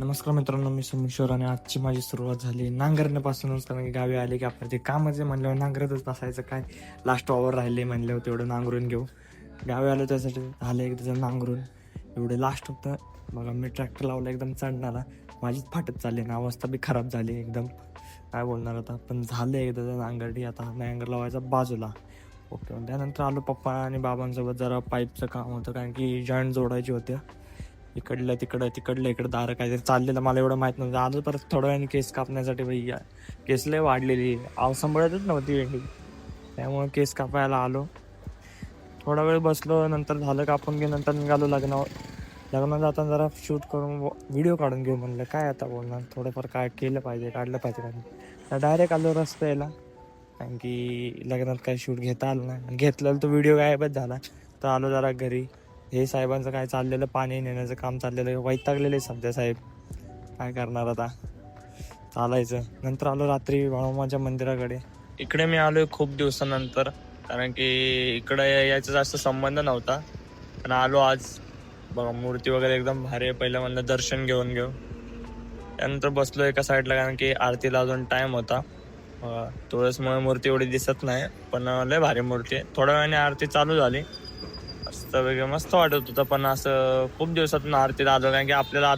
नमस्कार मित्रांनो, मी सोमेश्वर आणि आजची माझी सुरुवात झाली नांगरण्यापासूनच. कारण की गावी आले की आपलं ते कामच आहे म्हणल्यावर नांगरतच बसायचं. काय लास्ट ओव्हर राहिले म्हणल्यावर तेवढं नांगरून घेऊ. गावी आलो त्यासाठी झालं एक त्याचं नांगरून एवढे लास्ट होतं बघा. मी ट्रॅक्टर लावला एकदम चढणारा, माझीच फाटत चालली ना, अवस्था बी खराब झाली एकदम. काय बोलणार आता, पण झालं एकदा नांगरडी. आता नांगर लावायचा बाजूला. ओके, त्यानंतर आलो पप्पा आणि बाबांसोबत. जरा पाईपचं काम होतं कारण की जॉईंट जोडायचे होते. इकडलं तिकडलं इकडं दारं काहीतरी चाललेलं, मला एवढं माहीत नव्हतं. आलो परत थोड्या वेळाने केस कापण्यासाठी. भैया केस लय वाढलेली, सांभाळतच नव्हती वेंडी, त्यामुळे केस कापायला आलो. थोडा वेळ बसलो, नंतर झालं कापून घे. नंतर निघालो लग्नात जाताना जरा शूट करून व्हिडिओ काढून घेऊ म्हणलं. काय आता बोलणार, थोडंफार काय केलं पाहिजे, काढलं पाहिजे. कारण डायरेक्ट आलो रस्त्याला, कारण की लग्नात काही शूट घेता आलं नाही. घेतलेलं तो व्हिडिओ गायबच झाला. तर आलो जरा घरी. हे साहेबांचं काय चाललेलं, पाणी नेण्याचं काम चाललेलं, वैतागलेलं सध्या साहेब. काय करणार आता, चालायचं. नंतर आलो रात्री बाळूमाच्या मंदिराकडे. इकडे मी आलोय खूप दिवसानंतर, कारण की इकडे यायचा जास्त संबंध नव्हता. पण आलो आज. बघा मूर्ती वगैरे एकदम भारी आहे. पहिलं म्हणलं दर्शन घेऊन घेऊ. त्यानंतर बसलो एका साईडला, कारण की आरतीला अजून टाइम होता. तुळसमुळे मूर्ती एवढी दिसत नाही, पण लय भारी मूर्ती आहे. थोड्या वेळाने आरती चालू झाली. मस्त वाटत होतं, पण असं खूप दिवसातून आरतीला आलो, कारण की आपल्याला